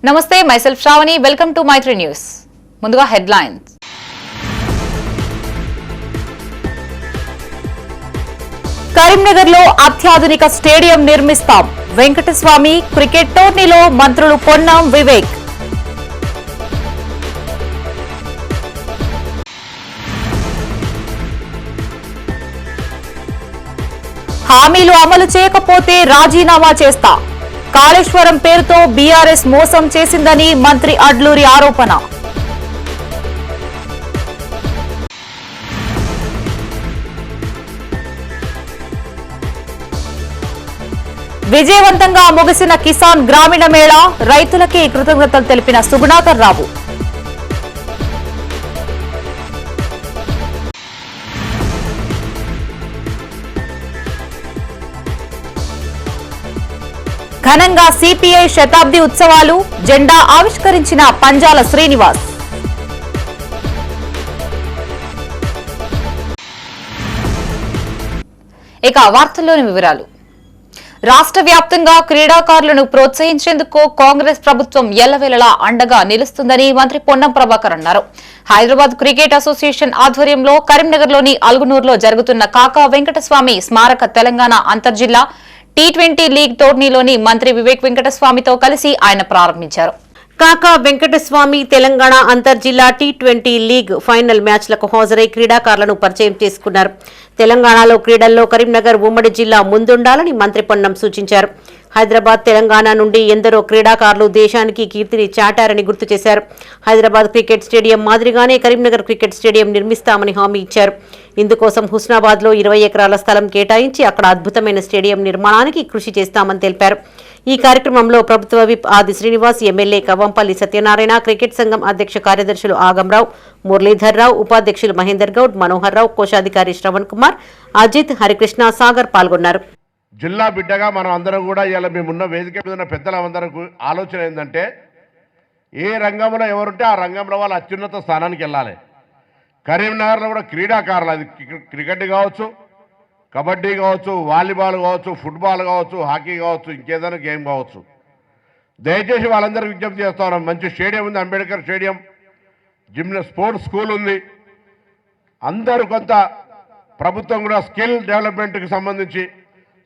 నమస్తే, myself Shravani. Welcome to Maitri news. ముందుగా headlines. Karimnagar లో అత్యాధునిక స్టేడియం నిర్మిస్తాం. వెంకటస్వామి క్రికెట్ టోర్నీలో మంత్రులు పొన్నం, వివేక్. హామీలు అమలు చేయకపోతే రాజీనామా చేస్తా. కాళేశ్వరం పేరుతో బీఆర్ఎస్ మోసం చేసిందని మంత్రి అడ్లూరి ఆరోపణ. విజయవంతంగా ముగిసిన కిసాన్ గ్రామీణ మేళా, రైతులకే కృతజ్ఞతలు తెలిపిన సుగుణాకర్ రావు. ఘనంగా సిపిఐ శతాబ్ది ఉత్సవాలు, జెండా ఆవిష్కరించిన పంజాల శ్రీనివాస్. ఇక వార్తల్లోని వివరాలు. రాష్ట్ర వ్యాప్తంగా క్రీడాకారులను ప్రోత్సహించేందుకు కాంగ్రెస్ ప్రభుత్వం ఎల్లవేళలా అండగా నిలుస్తుందని మంత్రి పొన్నం ప్రభాకర్ అన్నారు. హైదరాబాద్ క్రికెట్ అసోసియేషన్ ఆధ్వర్యంలో కరీంనగర్లోని అల్గునూరులో జరుగుతున్న కాకా వెంకటస్వామి స్మారక తెలంగాణ అంతర్జిల్లా T20 లీగ్ టోర్నీలోని మంత్రి వివేక్ వెంకటస్వామితో కలిసి ఆయన ప్రారంభించారు. కాకా వెంకటస్వామి తెలంగాణ అంతర్జిల్లా T20 లీగ్ ఫైనల్ మ్యాచ్లకు హాజరై క్రీడాకారులను పరిచయం చేసుకున్నారు. తెలంగాణలో క్రీడల్లో కరీంనగర్ ఉమ్మడి జిల్లా ముందుండాలని మంత్రి పొన్నం సూచించారు. హైదరాబాద్, తెలంగాణ నుండి ఎందరో క్రీడాకారులు దేశానికి కీర్తిని చాటారని గుర్తు చేశారు. హైదరాబాద్ క్రికెట్ స్టేడియం మాదిరిగానే కరీంనగర్ క్రికెట్ స్టేడియం నిర్మిస్తామని హామీ ఇచ్చారు. ఇందుకోసం హుస్నాబాద్లో 20 ఎకరాల స్థలం కేటాయించి అక్కడ అద్భుతమైన స్టేడియం నిర్మాణానికి కృషి చేస్తామని తెలిపారు. ఈ కార్యక్రమంలో ప్రభుత్వ విప్ ఆది శ్రీనివాస్, ఎమ్మెల్యే కవ్వంపల్లి సత్యనారాయణ, క్రికెట్ సంఘం అధ్యక్ష కార్యదర్శులు ఆగంరావు, మురళీధర్ రావు, ఉపాధ్యక్షులు మహేందర్ గౌడ్, మనోహర్ రావు, కోశాధికారి శ్రవణ్ కుమార్, అజిత్, హరికృష్ణ, సాగర్ పాల్గొన్నారు. జిల్లా బిడ్డగా మనం అందరం కూడా ఇలా మేమున్న వేదిక మీద ఉన్న పెద్దలందరం ఆలోచన ఏంటంటే, ఏ రంగంలో ఎవరుంటే ఆ రంగంలో వాళ్ళు అత్యున్నత స్థానానికి వెళ్ళాలి. కరీంనగర్లో కూడా క్రీడాకారులు, అది క్రికెట్ కావచ్చు, కబడ్డీ కావచ్చు, వాలీబాల్ కావచ్చు, ఫుట్బాల్ కావచ్చు, హాకీ కావచ్చు, ఇంకేదైనా గేమ్ కావచ్చు, దయచేసి వాళ్ళందరికీ విజ్ఞప్తి చేస్తా ఉన్నాం. మంచి స్టేడియం ఉంది, అంబేద్కర్ స్టేడియం, స్పోర్ట్స్ స్కూల్ ఉంది. అందరూ కొంత ప్రభుత్వం కూడా స్కిల్ డెవలప్మెంట్కి సంబంధించి,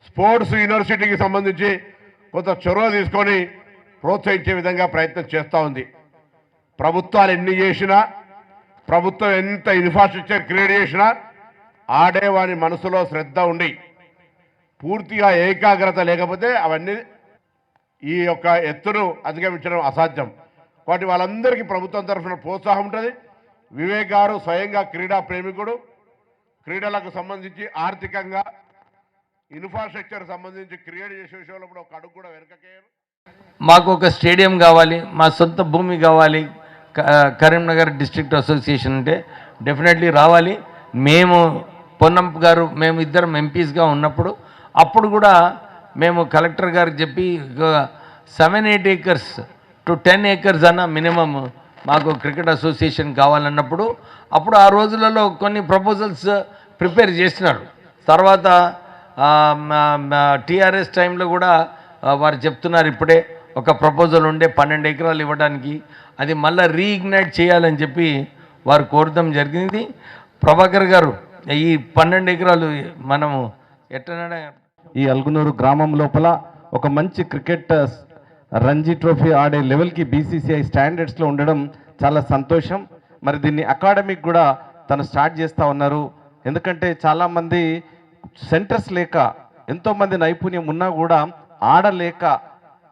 స్పోర్ట్స్ యూనివర్సిటీకి సంబంధించి కొంత చొరవ తీసుకొని ప్రోత్సహించే విధంగా ప్రయత్నం చేస్తూ ఉంది. ప్రభుత్వాలు ఎన్ని చేసినా, ప్రభుత్వం ఎంత ఇన్ఫ్రాస్ట్రక్చర్ క్రియేట్ చేసినా ఆడేవాని మనసులో శ్రద్ధ ఉండి పూర్తిగా ఏకాగ్రత లేకపోతే అవన్నీ ఈ యొక్క ఎత్తును అధిగమించడం అసాధ్యం. కాబట్టి వాళ్ళందరికీ ప్రభుత్వం తరఫున ప్రోత్సాహం ఉంటుంది. వివేక్ గారు స్వయంగా క్రీడా ప్రేమికుడు, క్రీడలకు సంబంధించి ఆర్థికంగా ఇన్ఫ్రాస్ట్రక్చర్ సంబంధించి క్రియేట్ చేసే విషయంలో కూడా ఒక అడుగు కూడా వెనకకేయరు. మాకు ఒక స్టేడియం కావాలి, మా సొంత భూమి కావాలి, కరీంనగర్ డిస్ట్రిక్ట్ అసోసియేషన్ అంటే డెఫినెట్లీ రావాలి. మేము పొన్నం గారు మేము ఇద్దరం ఎంపీస్గా ఉన్నప్పుడు అప్పుడు కూడా మేము కలెక్టర్ గారికి చెప్పి 7-8 acres to 10 acres అన్న మినిమం మాకు క్రికెట్ అసోసియేషన్ కావాలన్నప్పుడు అప్పుడు ఆ రోజులలో కొన్ని ప్రపోజల్స్ ప్రిపేర్ చేసినారు. తర్వాత టీఆర్ఎస్ టైంలో కూడా వారు చెప్తున్నారు ఇప్పుడే ఒక ప్రపోజల్ ఉండే 12 ఎకరాలు ఇవ్వడానికి, అది మళ్ళీ రీఇగ్నైట్ చేయాలని చెప్పి వారు కోరడం జరిగింది. ప్రభాకర్ గారు ఈ 12 ఎకరాలు మనము ఎట్లా ఈ అల్గునూరు గ్రామం లోపల ఒక మంచి క్రికెట్ రంజీ ట్రోఫీ ఆడే లెవెల్కి బీసీసీఐ స్టాండర్డ్స్లో ఉండడం చాలా సంతోషం. మరి దీన్ని అకాడమిక్ కూడా తను స్టార్ట్ చేస్తూ ఉన్నారు. ఎందుకంటే చాలామంది సెంటర్స్ లేక, ఎంతోమంది నైపుణ్యం ఉన్నా కూడా ఆడలేక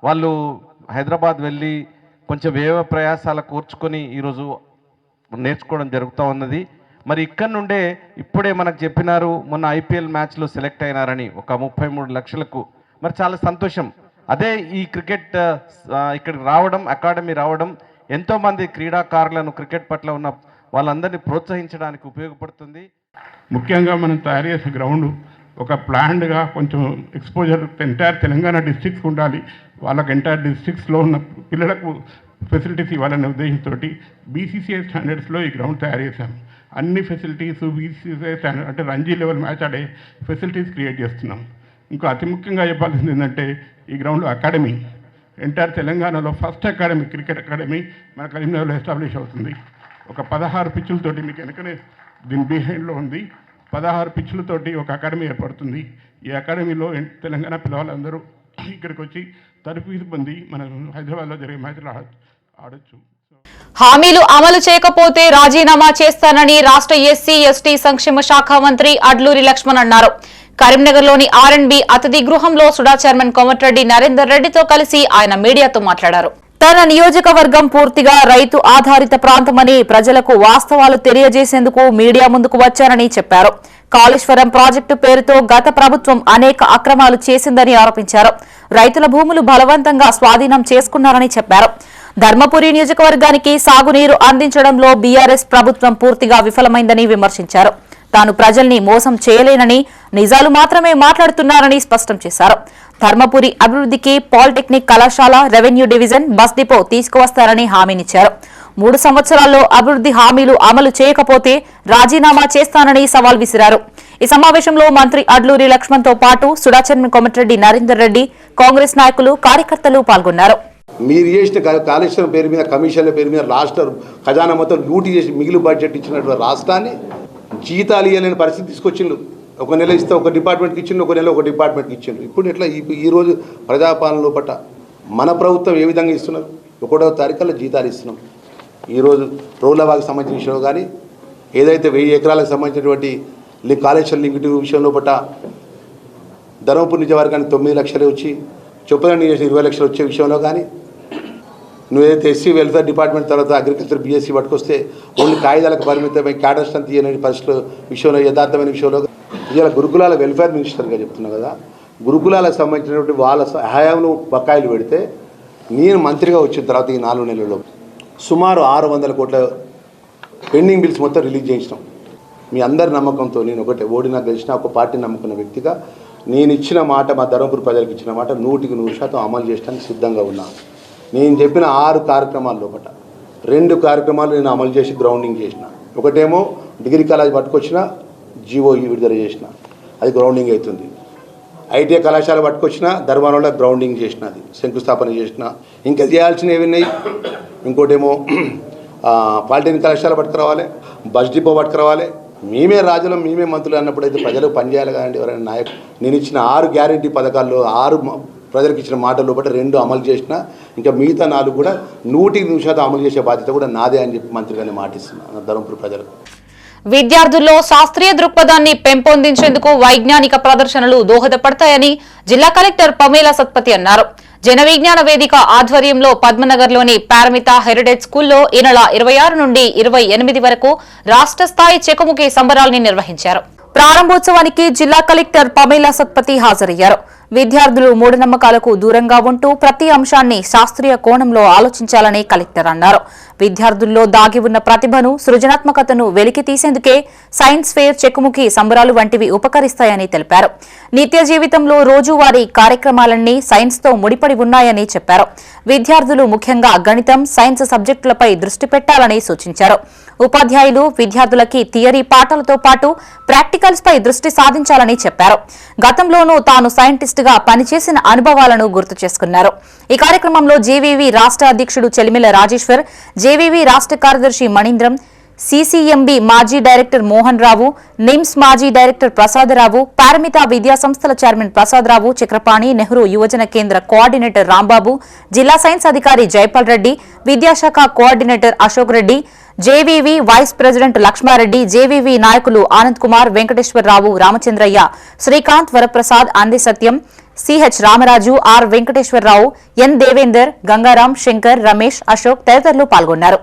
వాళ్ళు హైదరాబాద్ వెళ్ళి కొంచెం వ్యయ ప్రయాసాలు కూర్చుకొని ఈరోజు నేర్చుకోవడం జరుగుతూ ఉన్నది. మరి ఇక్కడ నుండే ఇప్పుడే మనకు చెప్పినారు, మొన్న ఐపీఎల్ మ్యాచ్లో సెలెక్ట్ అయినారని ఒక 33 లక్షలకు. మరి చాలా సంతోషం. అదే ఈ క్రికెట్ ఇక్కడికి రావడం, అకాడమీ రావడం ఎంతోమంది క్రీడాకారులను క్రికెట్ పట్ల ఉన్న వాళ్ళందరినీ ప్రోత్సహించడానికి ఉపయోగపడుతుంది. ముఖ్యంగా మనం తయారు చేసే గ్రౌండ్ ఒక ప్లాన్డ్గా కొంచెం ఎక్స్పోజర్ ఎంటైర్ తెలంగాణ డిస్ట్రిక్ట్స్కి ఉండాలి. వాళ్ళకి ఎంటైర్ డిస్ట్రిక్ట్స్లో ఉన్న పిల్లలకు ఫెసిలిటీస్ ఇవ్వాలనే ఉద్దేశంతో బీసీసీఐ స్టాండర్డ్స్లో ఈ గ్రౌండ్ తయారు చేశాం. అన్ని ఫెసిలిటీస్ బీసీసీఐ స్టాండర్డ్ అంటే రంజీ లెవెల్ మ్యాచ్ ఆడే ఫెసిలిటీస్ క్రియేట్ చేస్తున్నాం. ఇంకో అతి ముఖ్యంగా చెప్పాల్సింది ఏంటంటే ఈ గ్రౌండ్లో అకాడమీ ఎంటైర్ తెలంగాణలో ఫస్ట్ అకాడమీ, క్రికెట్ అకాడమీ మన కరీంనగర్లో ఎస్టాబ్లిష్ అవుతుంది. ఒక 16 పిచ్చులతోటి, మీకు వెనకనే దీని బిహైండ్లో ఉంది, 16 పిచ్చులతోటి ఒక అకాడమీ ఏర్పడుతుంది. ఈ అకాడమీలో తెలంగాణ పిల్లవాళ్ళందరూ ఇక్కడికి వచ్చి తరఫీదు పొంది మన హైదరాబాద్లో జరిగే మ్యాచ్లు ఆడొచ్చు. హామీలు అమలు చేయకపోతే రాజీనామా చేస్తానని రాష్ట్ర ఎస్సీ ఎస్టీ సంక్షేమ శాఖ మంత్రి అడ్లూరి లక్ష్మణ్ అన్నారు. కరీంనగర్లోని ఆర్ఎండ్బి అతిథి గృహంలో సుడా చైర్మన్ కోమటిరెడ్డి నరేందర్ రెడ్డితో కలిసి ఆయన మీడియాతో మాట్లాడారు. తన నియోజకవర్గం పూర్తిగా రైతు ఆధారిత ప్రాంతమని, ప్రజలకు వాస్తవాలు తెలియజేసేందుకు మీడియా ముందుకు వచ్చారని చెప్పారు. కాళేశ్వరం ప్రాజెక్టు పేరుతో గత ప్రభుత్వం అనేక అక్రమాలు చేసిందని ఆరోపించారు. రైతుల భూములు బలవంతంగా స్వాధీనం చేసుకున్నారని చెప్పారు. ధర్మపురి నియోజకవర్గానికి సాగునీరు అందించడంలో బీఆర్ఎస్ ప్రభుత్వం పూర్తిగా విఫలమైందని విమర్శించారు. తాను ప్రజల్ని మోసం చేయలేనని, నిజాలు మాత్రమే మాట్లాడుతున్నారని స్పష్టం చేశారు. ధర్మపురి అభివృద్ధికి పాలిటెక్నిక్ కళాశాల, రెవెన్యూ డివిజన్, బస్ డిపో తీసుకువస్తారని హామీనిచ్చారు. 3 సంవత్సరాల్లో అభివృద్ధి హామీలు అమలు చేయకపోతే రాజీనామా చేస్తానని సవాల్ విసిరారు. ఈ సమావేశంలో మంత్రి అడ్లూరి లక్ష్మణ్ తో పాటు సుడా చైర్మన్ కోమటిరెడ్డి నరేందర్ రెడ్డి, కాంగ్రెస్ నాయకులు, కార్యకర్తలు పాల్గొన్నారు. మీరు చేసిన కాళేశ్వరం పేరు మీద, కమిషన్ల పేరు మీద రాష్ట్ర ఖజానా మొత్తం లూటీ చేసి మిగిలి బడ్జెట్ ఇచ్చినటువంటి రాష్ట్రాన్ని జీతాలు ఇవ్వలేని పరిస్థితి తీసుకొచ్చిండు. ఒక నెల ఇస్తే ఒక డిపార్ట్మెంట్కి ఇచ్చిండు, ఒక నెల ఒక డిపార్ట్మెంట్కి ఇచ్చిండు. ఇప్పుడు ఇట్లా ఈరోజు ప్రజాపాలనలో పట్ట మన ప్రభుత్వం ఏ విధంగా ఇస్తున్నారు? 1వ తారీఖులో జీతాలు ఇస్తున్నాం. ఈరోజు రోడ్లవాకి సంబంధించిన విషయంలో కానీ, ఏదైతే 1000 ఎకరాలకు సంబంధించినటువంటి కాళేశ్వరం లింక్ విషయంలో పట్ట ధర్మపురి నియోజకవర్గానికి 9 లక్షలు వచ్చి, చొప్పున 20 లక్షలు వచ్చే విషయంలో కానీ, నువ్వేదైతే ఎస్సీ వెల్ఫేర్ డిపార్ట్మెంట్ తర్వాత అగ్రికల్చర్ బీఎస్సీ పట్టుకొస్తే ఓన్లీ కాగితాలకు పరిమితమై క్యాడర్స్ అంతా తీయని పరిస్థితుల విషయంలో, యథార్థమైన విషయంలో ఇవాళ గురుకులాల వెల్ఫేర్ మినిస్టర్గా చెప్తున్నావు కదా, గురుకులాలకు సంబంధించినటువంటి వాళ్ళ సహాయంలో బకాయిలు పెడితే, నేను మంత్రిగా వచ్చిన తర్వాత ఈ 4 నెలల్లో సుమారు 600 కోట్ల పెండింగ్ బిల్స్ మొత్తం రిలీజ్ చేయించినాం. మీ అందరి నమ్మకంతో, నేను ఒకటే ఓడినా గెలిచినా ఒక పార్టీ నమ్ముకున్న వ్యక్తిగా నేను ఇచ్చిన మాట, మా ధర్మపురి ప్రజలకు ఇచ్చిన మాట 100% అమలు చేయడానికి సిద్ధంగా ఉన్నాను. నేను చెప్పిన 6 కార్యక్రమాల లోపల 2 కార్యక్రమాలు నేను అమలు చేసి గ్రౌండింగ్ చేసిన. ఒకటేమో డిగ్రీ కాలేజ్ పట్టుకొచ్చిన, జీఓఈ విడుదల చేసిన, అది గ్రౌండింగ్ అవుతుంది. ఐటీఐ కళాశాల పట్టుకొచ్చిన, ధర్మానంలో గ్రౌండింగ్ చేసిన, అది శంకుస్థాపన చేసిన. ఇంకా చేయాల్సినవి ఏమున్నాయి? ఇంకోటేమో పాలిటెక్నిక్ కళాశాల పట్టుకురావాలి, బస్ డిపో పట్టుకురావాలి. మేమే రాజులం, మేమే మంత్రులు అన్నప్పుడు అయితే ప్రజలకు పనిచేయాలి కదండి ఎవరైనా నాయకులు. నేను ఇచ్చిన 6 గ్యారెంటీ పథకాల్లో 6 ప్రజలకు ఇచ్చిన మాటల్లో బట్టి 2 అమలు చేసిన, ఇంకా మిగతా 4 కూడా 100% అమలు చేసే బాధ్యత కూడా నాదే అని చెప్పి మంత్రిగానే మాటిస్తున్నాను ధర్మపురి ప్రజలకు. విద్యార్థుల్లో శాస్త్రీయ దృక్పథాన్ని పెంపొందించేందుకు వైజ్ఞానిక ప్రదర్శనలు దోహదపడతాయని జిల్లా కలెక్టర్ పమేలా సత్పతి అన్నారు. జన విజ్ఞాన వేదిక ఆధ్వర్యంలో పద్మనగర్లోని పారమిత హెరిటేజ్ స్కూల్లో ఈ నెల 26 నుండి 28 వరకు రాష్ట్ర స్థాయి చెకుముకి సంబరాల్ని నిర్వహించారు. ప్రారంభోత్సవానికి జిల్లా కలెక్టర్ పమేలా సత్పతి హాజరయ్యారు. విద్యార్థులు మూఢనమ్మకాలకు దూరంగా ఉంటూ ప్రతి అంశాన్ని శాస్త్రీయ కోణంలో ఆలోచించాలని కలెక్టర్ అన్నారు. విద్యార్థుల్లో దాగి ఉన్న ప్రతిభను, సృజనాత్మకతను వెలికి తీసేందుకే సైన్స్ ఫేర్, చెకుముకి సంబరాలు వంటివి ఉపకరిస్తాయని తెలిపారు. నిత్య జీవితంలో రోజువారీ కార్యక్రమాలన్నీ సైన్స్తో ముడిపడి ఉన్నాయని చెప్పారు. విద్యార్థులు ముఖ్యంగా గణితం, సైన్స్ సబ్జెక్టులపై దృష్టి పెట్టాలని సూచించారు. ఉపాధ్యాయులు విద్యార్థులకి థియరీ పాఠాలతో పాటు ప్రాక్టికల్స్ పై దృష్టి సాధించాలని చెప్పారు. గతంలోనూ తాను సైంటిస్ట్ గా పనిచేసిన అనుభవాలను గుర్తు చేసుకున్నారు. ఈ కార్యక్రమంలో జేవీవీ రాష్ట్ర అధ్యక్షుడు చెలిమిల రాజేశ్వర్, జేవీవీ రాష్ట్ర కార్యదర్శి మణీంద్రం, సీసీఎంబీ మాజీ డైరెక్టర్ మోహన్ రావు, నిమ్స్ మాజీ డైరెక్టర్ ప్రసాదరావు, పారమిత విద్యా సంస్థల చైర్మన్ ప్రసాదరావు, చక్రపాణి, నెహ్రూ యువజన కేంద్ర కోఆర్డినేటర్ రాంబాబు, జిల్లా సైన్స్ అధికారి జైపాల్ రెడ్డి, విద్యాశాఖ coordinator Ashok Reddy, JVV vice president Lakshmareddy, JVV నాయకులు Anand Kumar, Venkateswararao, Ramachandraiah, Srikanth, Varaprasad, Andi Satyam, CH Ramaraju, R Venkateswararao, N Devender, Gangaram, Shankar, Ramesh, Ashok తదితరులు పాల్గొన్నారు.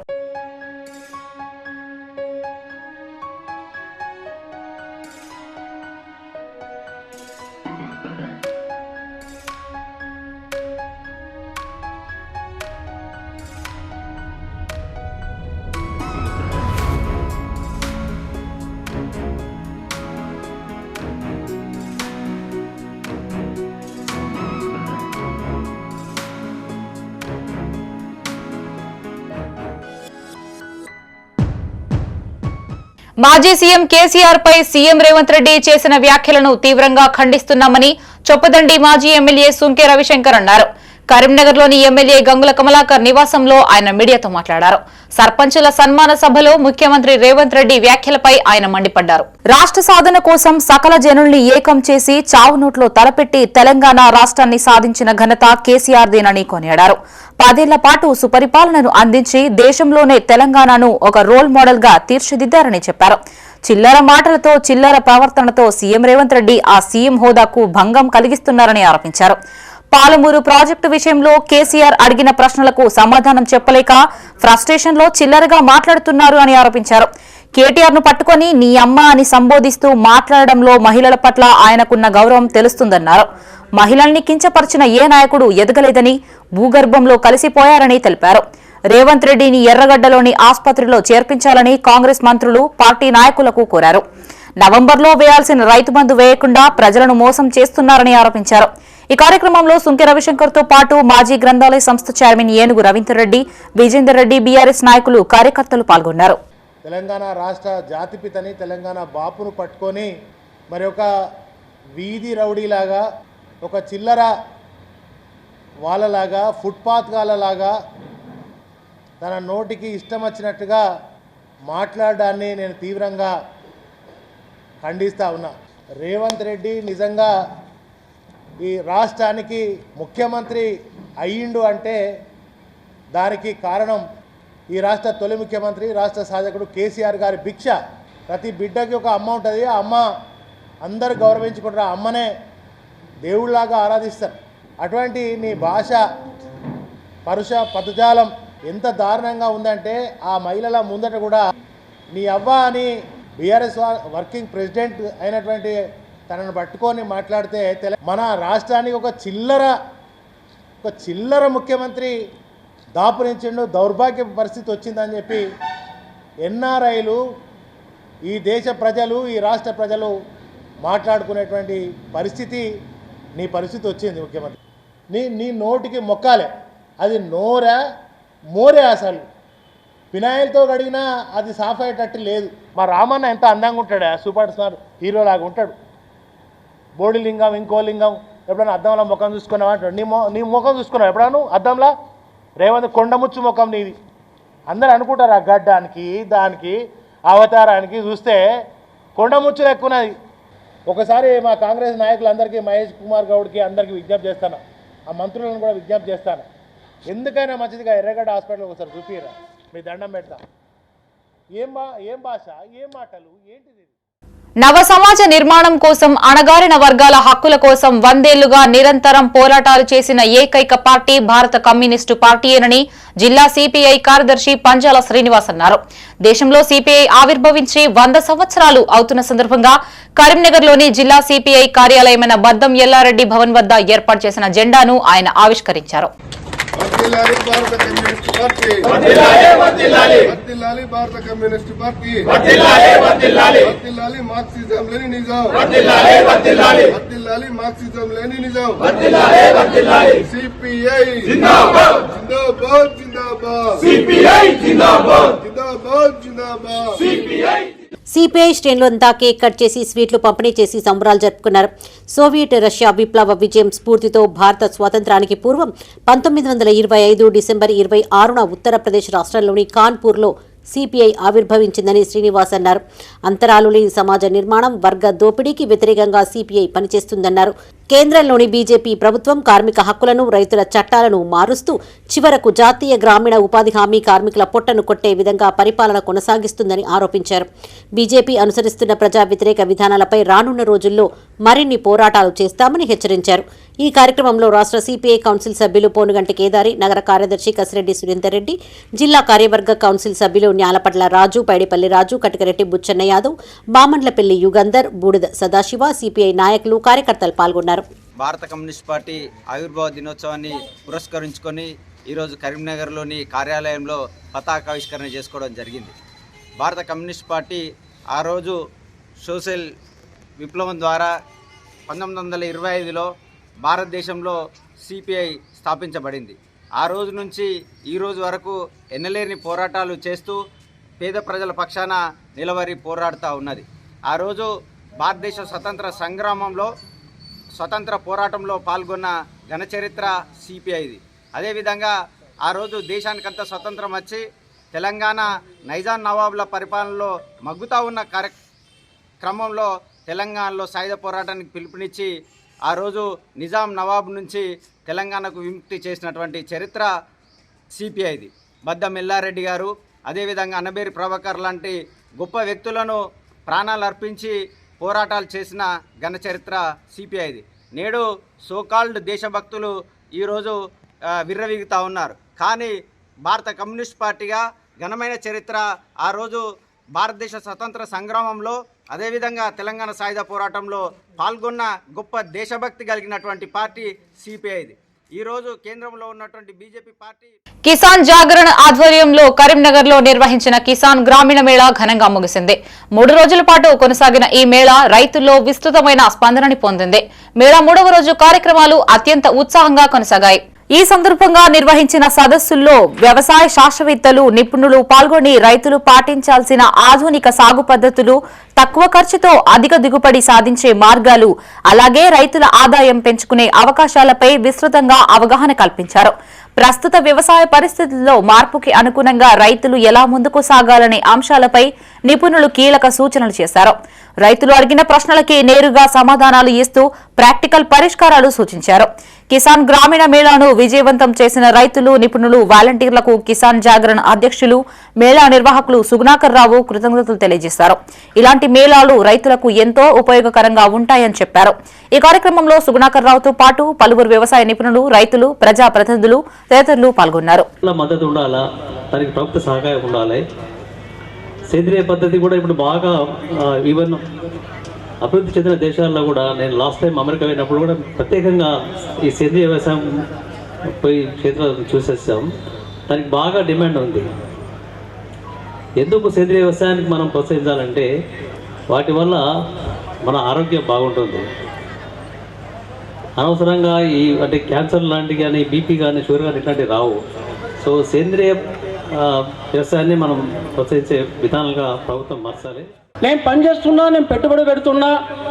మాజీ సీఎం కేసీఆర్ పై సీఎం రేవంత్ రెడ్డి చేసిన వ్యాఖ్యలను తీవ్రంగా ఖండిస్తున్నామని చొప్పదండి మాజీ ఎమ్మెల్యే సుంకే రవిశంకర్ అన్నారు. కరీంనగర్లోని ఎమ్మెల్యే గంగుల కమలాకర్ నివాసంలో ఆయన మీడియాతో మాట్లాడారు. సర్పంచుల సన్మాన సభలో ముఖ్యమంత్రి రేవంత్ రెడ్డి వ్యాఖ్యలపై ఆయన మండిపడ్డారు. రాష్ట్ర సాధన కోసం సకల జనుల్ని ఏకం చేసి చావునోట్లో తలపెట్టి తెలంగాణ రాష్ట్రాన్ని సాధించిన ఘనత కేసీఆర్దేనని కొనియాడారు. 10 ఏళ్ల పాటు సుపరిపాలనను అందించి దేశంలోనే తెలంగాణను ఒక రోల్ మోడల్ గా తీర్చిదిద్దారని చెప్పారు. చిల్లర మాటలతో చిల్లర ప్రవర్తనతో సీఎం రేవంత్ రెడ్డి ఆ సీఎం హోదాకు భంగం కలిగిస్తున్నారని ఆరోపించారు. పాలమూరు ప్రాజెక్టు విషయంలో కేసీఆర్ అడిగిన ప్రశ్నలకు సమాధానం చెప్పలేక ఫ్రస్ట్రేషన్ లో చిల్లరగా మాట్లాడుతున్నారు అని ఆరోపించారు. కేటీఆర్ ను పట్టుకుని నీ అమ్మ అని సంబోధిస్తూ మాట్లాడడంలో మహిళల పట్ల ఆయనకున్న గౌరవం తెలుస్తుందన్నారు. మహిళల్ని కించపరిచిన ఏ నాయకుడు ఎదగలేదని, భూగర్భంలో కలిసిపోయారని తెలిపారు. రేవంత్ రెడ్డిని ఎర్రగడ్డలోని ఆసుపత్రిలో చేర్పించాలని కాంగ్రెస్ మంత్రులు, పార్టీ నాయకులకు కోరారు. నవంబర్లో వేయాల్సిన రైతు బంధు వేయకుండా ప్రజలను మోసం చేస్తున్నారని ఆరోపించారు. ఈ కార్యక్రమంలో సుంకె రవిశంకర్ తో పాటు మాజీ గ్రంథాలయ సంస్థ చైర్మన్ ఏనుగు రవీందర్ రెడ్డి, విజేందర్ రెడ్డి, బీఆర్ఎస్ నాయకులు, కార్యకర్తలు పాల్గొన్నారు. తెలంగాణ రాష్ట్ర జాతిపితని, తెలంగాణ బాపును పట్టుకొని మరి ఒక వీధి రౌడీలాగా, ఒక చిల్లర వాళ్ళలాగా, ఫుట్పాత్ గాళ్ళలాగా తన నోటికి ఇష్టం వచ్చినట్టుగా మాట్లాడడాన్ని నేను తీవ్రంగా ఖండిస్తూ ఉన్నా. రేవంత్ రెడ్డి నిజంగా ఈ రాష్ట్రానికి ముఖ్యమంత్రి అయ్యిండు అంటే దానికి కారణం ఈ రాష్ట్ర తొలి ముఖ్యమంత్రి, రాష్ట్ర సాధకుడు కేసీఆర్ గారి భిక్ష. ప్రతి బిడ్డకి ఒక అమ్మ ఉంటుంది. ఆ అమ్మ అందరు గౌరవించుకుంటారు. ఆ అమ్మనే దేవుళ్ళలాగా ఆరాధిస్తారు. అటువంటి నీ భాష, పరుష పదజాలం ఎంత దారుణంగా ఉందంటే ఆ మహిళల ముందట కూడా నీ అవ్వ అని బీఆర్ఎస్ వర్కింగ్ ప్రెసిడెంట్ అయినటువంటి తనను పట్టుకొని మాట్లాడితే మన రాష్ట్రానికి ఒక చిల్లర ముఖ్యమంత్రి దాపురించిండు, దౌర్భాగ్య పరిస్థితి వచ్చిందని చెప్పి ఎన్ఆర్ఐలు, ఈ దేశ ప్రజలు, ఈ రాష్ట్ర ప్రజలు మాట్లాడుకునేటువంటి పరిస్థితి నీ పరిస్థితి వచ్చింది ముఖ్యమంత్రి. నీ నోటికి మొక్కాలే, అది నోరా మోరే. అసలు ఫినాయిల్తో కడిగినా అది సాఫ్ అయ్యేటట్టు లేదు. మా రామన్న ఎంత అందంగా ఉంటాడా, సూపర్ స్టార్ హీరోలాగా ఉంటాడు. బోడి లింగం, ఇంకో లింగం, ఎప్పుడైనా అద్దంలో ముఖం చూసుకున్నావా అంటాడు. నీ ముఖం చూసుకున్నావు ఎప్పుడన్నా అద్దంలో? రేవంత్ కొండముచ్చు ముఖం నీది. అందరు అనుకుంటారు ఆ గడ్డానికి, దానికి, అవతారానికి చూస్తే కొండముచ్చులు ఎక్కువన్నది. ఒకసారి మా కాంగ్రెస్ నాయకులందరికీ, మహేష్ కుమార్ గౌడ్కి అందరికీ విజ్ఞప్తి చేస్తాను, ఆ మంత్రులను కూడా విజ్ఞప్తి చేస్తాను, ఎందుకైనా మంచిదిగా ఎర్రగడ్డ హాస్పిటల్ ఒకసారి చూపిరా, మీ దండం పెడతా. ఏం భాష, ఏం మాటలు, ఏంటిది? నవ సమాజ నిర్మాణం కోసం, అణగారిన వర్గాల హక్కుల కోసం 100 ఏళ్లుగా నిరంతరం పోరాటాలు చేసిన ఏకైక పార్టీ భారత కమ్యూనిస్టు పార్టీయేనని జిల్లా సిపిఐ కార్యదర్శి పంజాల శ్రీనివాస్ అన్నారు. దేశంలో సిపిఐ ఆవిర్భవించి 100 సంవత్సరాలు అవుతున్న సందర్భంగా కరీంనగర్లోని జిల్లా సిపిఐ కార్యాలయమైన బద్దం ఎల్లారెడ్డి భవన్ వద్ద ఏర్పాటు చేసిన జెండాను ఆయన ఆవిష్కరించారు. భారత కమ్యూనిస్ట్ పార్టీ భారత communist party Marxism Leninism Marxism Leninism CPI జిందాబాద్ జిందాబాద్ సిపిఐ జిందాబాద్ జిందాబాద్ జిందాబాద్ సిపిఐ. సిపిఐ శ్రేణులంతా కేక్ కట్ చేసి స్వీట్లు పంపిణీ చేసి సంబరాలు జరుపుకున్నారు. సోవియట్ రష్యా విప్లవ విజయం స్ఫూర్తితో భారత స్వాతంత్రానికి పూర్వం 1925 డిసెంబర్ 26న ఉత్తరప్రదేశ్ రాష్ట్రంలోని కాన్పూర్లో సిపిఐ ఆవిర్భవించిందని శ్రీనివాస్ అన్నారు. అంతరాలు లేని సమాజ నిర్మాణం, వర్గ దోపిడీకి వ్యతిరేకంగా సిపిఐ పనిచేస్తుందన్నారు. కేంద్రంలోని బీజేపీ ప్రభుత్వం కార్మిక హక్కులను, రైతుల చట్టాలను మారుస్తూ చివరకు జాతీయ గ్రామీణ ఉపాధి హామీ కార్మికుల పొట్టను కొట్టే విధంగా పరిపాలన కొనసాగిస్తుందని ఆరోపించారు. బీజేపీ అనుసరిస్తున్న ప్రజా వ్యతిరేక విధానాలపై రానున్న రోజుల్లో మరిన్ని పోరాటాలు చేస్తామని హెచ్చరించారు. ఈ కార్యక్రమంలో రాష్ట్ర సిపిఐ కౌన్సిల్ సభ్యులు పోనుగంటి కేదారి, నగర కార్యదర్శి కసిరెడ్డి సురేందర్ రెడ్డి, జిల్లా కార్యవర్గ కౌన్సిల్ సభ్యులు న్యాలపట్ల రాజు, పైడిపల్లి రాజు, కటికరెడ్డి బుచ్చన్న యాదవ్, బామండ్లపల్లి యుగంధర్, బూడిద సదాశివ, సిపిఐ నాయకులు, కార్యకర్తలు పాల్గొన్నారు. భారత కమ్యూనిస్ట్ పార్టీ ఆవిర్భావ దినోత్సవాన్ని పురస్కరించుకొని ఈరోజు కరీంనగర్లోని కార్యాలయంలో పతాకావిష్కరణ చేసుకోవడం జరిగింది. భారత కమ్యూనిస్ట్ పార్టీ ఆ రోజు సోషల్ విప్లవం ద్వారా 1925లో భారతదేశంలో సిపిఐ స్థాపించబడింది. ఆ రోజు నుంచి ఈ రోజు వరకు ఎన్నలేని పోరాటాలు చేస్తూ పేద ప్రజల పక్షాన నిలబడి పోరాడుతూ ఉన్నది. ఆ రోజు భారతదేశ స్వతంత్ర సంగ్రామంలో స్వతంత్ర పోరాటంలో పాల్గొన్న ఘనచరిత్ర సిపిఐది. అదేవిధంగా ఆ రోజు దేశానికంతా స్వతంత్రం వచ్చి తెలంగాణ నైజాం నవాబుల పరిపాలనలో మగ్గుతా ఉన్న క్రమంలో తెలంగాణలో సాయుధ పోరాటానికి పిలుపునిచ్చి ఆ రోజు నిజాం నవాబు నుంచి తెలంగాణకు విముక్తి చేసినటువంటి చరిత్ర సిపిఐది. బద్దం ఎల్లారెడ్డి గారు, అదేవిధంగా అన్నబేరి ప్రభాకర్ లాంటి గొప్ప వ్యక్తులను ప్రాణాలు అర్పించి పోరాటాలు చేసిన ఘన చరిత్ర సిపిఐది. నేడు సోకాల్డ్ దేశభక్తులు ఈరోజు విర్రవీగుతూ ఉన్నారు. కానీ భారత కమ్యూనిస్ట్ పార్టీగా ఘనమైన చరిత్ర ఆ రోజు భారతదేశ స్వతంత్ర సంగ్రామంలో అదేవిధంగా తెలంగాణ సాయుధ పోరాటంలో పాల్గొన్న గొప్ప దేశభక్తి కలిగినటువంటి పార్టీ సిపిఐది. ఈరోజు కేంద్రంలో ఉన్నటువంటి బీజేపీ పార్టీ కిసాన్ జాగరణ ఆధ్వర్యంలో కరీంనగర్ లో నిర్వహించిన కిసాన్ గ్రామీణ మేళా ఘనంగా ముగిసింది. 3 రోజుల పాటు కొనసాగిన ఈ మేళా రైతుల్లో విస్తృతమైన స్పందనని పొందింది. మేళా 3వ రోజు కార్యక్రమాలు అత్యంత ఉత్సాహంగా కొనసాగాయి. ఈ సందర్భంగా నిర్వహించిన సదస్సుల్లో వ్యవసాయ శాస్త్రవేత్తలు, నిపుణులు పాల్గొని రైతులు పాటించాల్సిన ఆధునిక సాగు పద్ధతులు, తక్కువ ఖర్చుతో అధిక దిగుబడి సాధించే మార్గాలు, అలాగే రైతుల ఆదాయం పెంచుకునే అవకాశాలపై విస్తృతంగా అవగాహన కల్పించారు. ప్రస్తుత వ్యవసాయ పరిస్థితుల్లో మార్పుకి అనుగుణంగా రైతులు ఎలా ముందుకు సాగాలనే అంశాలపై నిపుణులు కీలక సూచనలు చేశారు. రైతులు అడిగిన ప్రశ్నలకి నేరుగా సమాధానాలు ఇస్తూ ప్రాక్టికల్ పరిష్కారాలు సూచించారు. కిసాన్ గ్రామీణ మేళాను విజయవంతం చేసిన రైతులు, నిపుణులు, వాలంటీర్లకు కిసాన్ జాగరణ అధ్యక్షులు, మేళా నిర్వాహకులు సుగుణాకర్ రావు కృతజ్ఞతలు తెలియజేశారు. ఇలాంటి మేళాలు రైతులకు ఎంతో ఉపయోగకరంగా ఉంటాయని చెప్పారు. ఈ కార్యక్రమంలో సుగుణాకర్ రావుతో పాటు పలువురు వ్యవసాయ నిపుణులు, రైతులు, ప్రజా ప్రతినిధులు తదితరులు పాల్గొన్నారు. మద్దతు ఉండాలా, దానికి ప్రభుత్వ సహకారం ఉండాలి. సేంద్రియ పద్ధతి కూడా ఇప్పుడు బాగా ఈవెన్ అభివృద్ధి చెందిన దేశాల్లో కూడా, నేను లాస్ట్ టైం అమెరికా వెళ్ళినప్పుడు కూడా ప్రత్యేకంగా ఈ సేంద్రియ వ్యవసాయం పోయి క్షేత్రాలను చూసేసాం. దానికి బాగా డిమాండ్ ఉంది. ఎందుకు సేంద్రియ వ్యవసాయానికి మనం ప్రోత్సహించాలంటే వాటి వల్ల మన ఆరోగ్యం బాగుంటుంది. అనవసరంగా అంటే క్యాన్సర్ లాంటివి కానీ, బీపీ కానీ, షుగర్ కానీ ఇట్లాంటివి రావు. సో సేంద్రియ వ్యవసాయాన్ని మనం ప్రోత్సహించే విధానాలుగా ప్రభుత్వం మార్చాలి. నేను పని చేస్తున్నా, నేను పెట్టుబడి పెడుతున్నా,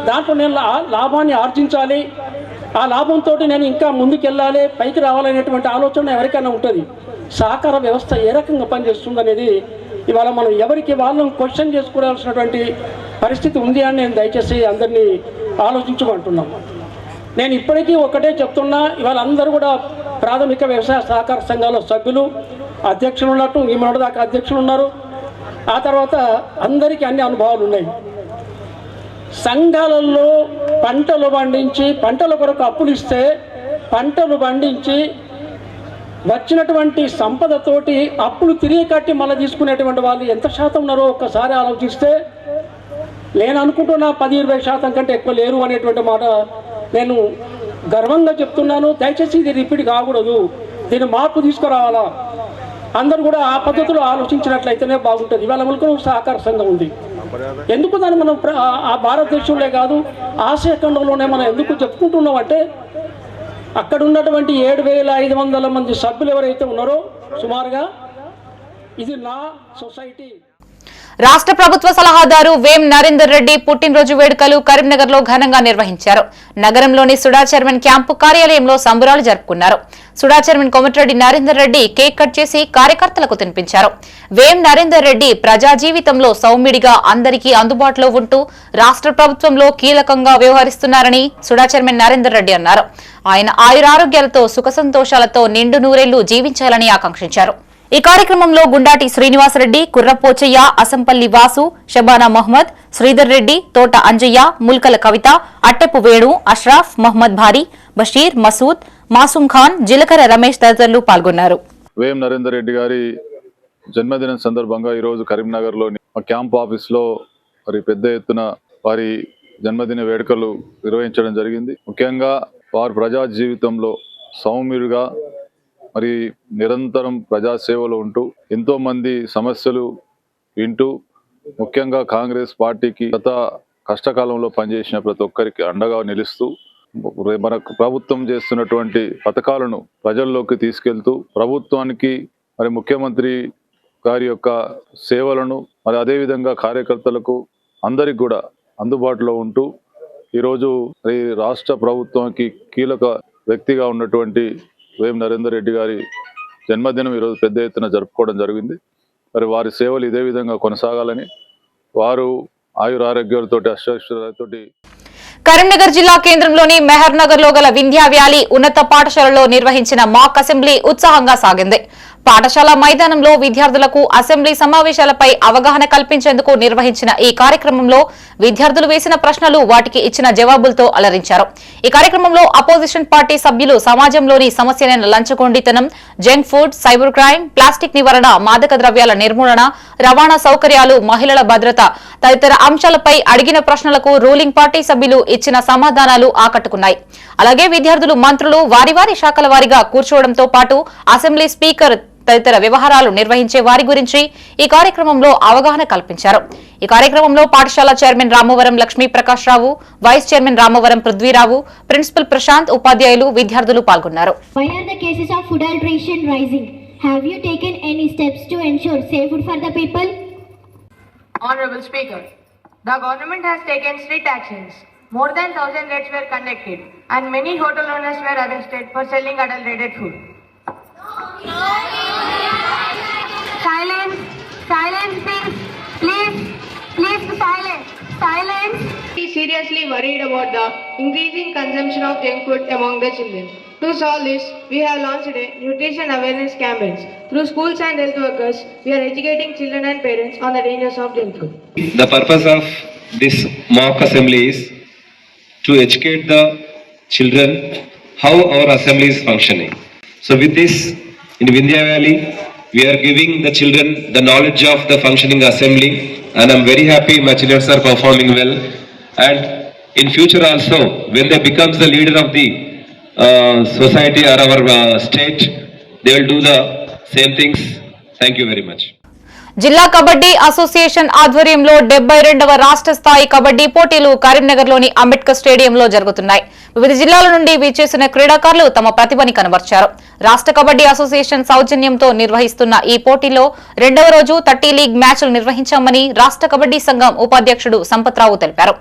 దాంట్లో నేను లాభాన్ని ఆర్జించాలి, ఆ లాభంతో నేను ఇంకా ముందుకెళ్ళాలి, పైకి రావాలనేటువంటి ఆలోచన ఎవరికైనా ఉంటుంది. సహకార వ్యవస్థ ఏ రకంగా పనిచేస్తుంది అనేది ఇవాళ మనం ఎవరికి వాళ్ళని క్వశ్చన్ చేసుకోవాల్సినటువంటి పరిస్థితి ఉంది అని నేను దయచేసి అందరినీ ఆలోచించమంటున్నాను. నేను ఇప్పటికీ ఒకటే చెప్తున్నా, ఇవాళ అందరూ కూడా ప్రాథమిక వ్యవసాయ సహకార సంఘాల సభ్యులు, అధ్యక్షులు ఉన్నట్టు, ఈ మొదటిదాకా అధ్యక్షులు ఉన్నారు. ఆ తర్వాత అందరికీ అన్ని అనుభవాలు ఉన్నాయి. సంఘాలలో పంటలు పండించి, పంటల కొరకు అప్పులు ఇస్తే, పంటలు పండించి వచ్చినటువంటి సంపదతోటి అప్పులు తిరిగి కట్టి మళ్ళీ తీసుకునేటువంటి వాళ్ళు ఎంత శాతం ఉన్నారో ఒక్కసారి ఆలోచిస్తే, నేను అనుకుంటున్నా 10-20% కంటే ఎక్కువ లేరు అనేటువంటి మాట నేను గర్వంగా చెప్తున్నాను. దయచేసి ఇది రిపీట్ కాకూడదు, దీన్ని మార్పు తీసుకురావాలా. అందరూ కూడా ఆ పద్ధతిలో ఆలోచించినట్లయితేనే బాగుంటుంది. ఇవాళ ముల్కను సహకార సంఘం ఉంది. ఎందుకు దాన్ని మనం ఆ భారతదేశంలో కాదు, ఆసియా ఖండంలోనే మనం ఎందుకు చెప్పుకుంటున్నాం అంటే, అక్కడ ఉన్నటువంటి 7,500 మంది సభ్యులు ఎవరైతే ఉన్నారో సుమారుగా, ఇది నా సొసైటీ. రాష్ట్ర ప్రభుత్వ సలహాదారు వేం నరేందర్ రెడ్డి పుట్టినరోజు వేడుకలు కరీంనగర్ లో ఘనంగా నిర్వహించారు. నగరంలోని సుడా చైర్మన్ క్యాంపు కార్యాలయంలో సంబరాలు జరుపుకున్నారు. SUDA chairman Komatireddy Narender Reddy cake cut చేసి కార్యకర్తలకు తినిపించారు. వేం నరేందర్ రెడ్డి ప్రజా జీవితంలో సౌమ్యుడిగా అందరికీ అందుబాటులో ఉంటూ రాష్ట్ర ప్రభుత్వంలో కీలకంగా వ్యవహరిస్తున్నారని సుడా చైర్మన్ నరేందర్ రెడ్డి అన్నారు. ఆయన ఆయురారోగ్యాలతో సుఖ సంతోషాలతో నిండు నూరేళ్లు జీవించాలని ఆకాంక్షించారు. ఈ కార్యక్రమంలో గుండాటి శ్రీనివాసరెడ్డి, కుర్రపోచయ్య, అసంపల్లి వాసు, షబానా మహ్మద్, శ్రీధర్ రెడ్డి, తోట అంజయ్య, ముల్కల కవిత, అట్టెపు వేణు, అష్రాఫ్, మహ్మద్ భారీ, బషీర్, మసూద్, మాసూం ఖాన్, జిలకర రమేష్ తదితరులు పాల్గొన్నారు. వేం నరేందర్ రెడ్డి గారి జన్మదినం సందర్భంగా ఈరోజు కరీంనగర్లోని క్యాంప్ ఆఫీస్లో మరి పెద్ద ఎత్తున వారి జన్మదిన వేడుకలు నిర్వహించడం జరిగింది. ముఖ్యంగా వారు ప్రజా జీవితంలో సౌమ్యుడిగా మరి నిరంతరం ప్రజాసేవలో ఉంటూ ఎంతో మంది సమస్యలు వింటూ, ముఖ్యంగా కాంగ్రెస్ పార్టీకి గత కష్టకాలంలో పనిచేసిన ప్రతి ఒక్కరికి అండగా నిలుస్తూ, మన ప్రభుత్వం చేస్తున్నటువంటి పథకాలను ప్రజల్లోకి తీసుకెళ్తూ, ప్రభుత్వానికి మరి ముఖ్యమంత్రి గారి యొక్క సేవలను మరి అదేవిధంగా కార్యకర్తలకు అందరికి కూడా అందుబాటులో ఉంటూ ఈరోజు ఈ రాష్ట్ర ప్రభుత్వానికి కీలక వ్యక్తిగా ఉన్నటువంటి వేం నరేందర్ రెడ్డి గారి జన్మదినం ఈరోజు పెద్ద ఎత్తున జరుపుకోవడం జరిగింది. మరి వారి సేవలు ఇదే విధంగా కొనసాగాలని, వారు ఆయురారోగ్యాలతోటి అష్టైశ్వర్యాలతోటి. కరీంనగర్ జిల్లా కేంద్రంలోని మెహర్ నగర్ లో గల వింధ్యా వ్యాలీ ఉన్నత పాఠశాలలో నిర్వహించిన మాక్ అసెంబ్లీ ఉత్సాహంగా సాగింది. పాఠశాల మైదానంలో విద్యార్థులకు అసెంబ్లీ సమావేశాలపై అవగాహన కల్పించేందుకు నిర్వహించిన ఈ కార్యక్రమంలో విద్యార్థులు వేసిన ప్రశ్నలు, వాటికి ఇచ్చిన జవాబులతో అలరించారు. ఈ కార్యక్రమంలో అపోజిషన్ పార్టీ సభ్యులు సమాజంలోని సమస్యలైన లంచగొండితనం, junk food, cyber crime, plastic నివారణ, మాదక ద్రవ్యాల నిర్మూలన, రవాణా సౌకర్యాలు, మహిళల భద్రత తదితర అంశాలపై అడిగిన ప్రశ్నలకు రూలింగ్ పార్టీ సభ్యులు ఇచ్చిన సమాధానాలు ఆకట్టుకున్నాయి. అలాగే విద్యార్థులు, మంత్రులు వారి వారి శాఖల వారీగా కూర్చోవడంతో పాటు అసెంబ్లీ స్పీకర్ తదితర వ్యవహారాలు నిర్వహించే వారి గురించి ఈ కార్యక్రమంలో అవగాహన కల్పించారు. ఈ కార్యక్రమంలో పాఠశాల chairman Ramavaram Lakshmi Prakash Rao, vice chairman Ramavaram Prithvi Rao, principal Prashanth, ఉపాధ్యాయులు, విద్యార్థులు పాల్గొన్నారు. Why are the cases of food alteration rising? Have you taken any steps to ensure safe food for the people? Honorable Speaker, the government has taken strict actions. More than 1,000 raids were conducted and many hotel owners were arrested for selling adulterated food. Silence, silence please, please silence, silence. He is seriously worried about the increasing consumption of junk food among the children. To solve this, we have launched a nutrition awareness campaigns. Through schools and health workers, we are educating children and parents on the dangers of junk food. The purpose of this mock assembly is to educate the children how our assembly is functioning. So with this, in Vindhya Valley, we are giving the children the knowledge of the functioning assembly, and I'm very happy my children are performing well. And in future also, when they become the leader of the society or our state, they will do the same things. Thank you very much. జిల్లా kabaddi association ఆధ్వర్యంలో 72వ రాష్ట్ర స్థాయి కబడ్డీ పోటీలు కరీంనగర్లోని అంబేద్కర్ స్టేడియంలో జరుగుతున్నాయి. వివిధ జిల్లాల నుండి విచ్చేసిన క్రీడాకారులు తమ ప్రతిభని కనబర్చారు. రాష్ట్ర కబడ్డీ అసోసియేషన్ సౌజన్యంతో నిర్వహిస్తున్న ఈ పోటీలో 2వ రోజు 30 లీగ్ మ్యాచ్లు నిర్వహించామని రాష్ట్ర కబడ్డీ సంఘం ఉపాధ్యక్షుడు సంపత్రావు తెలిపారు.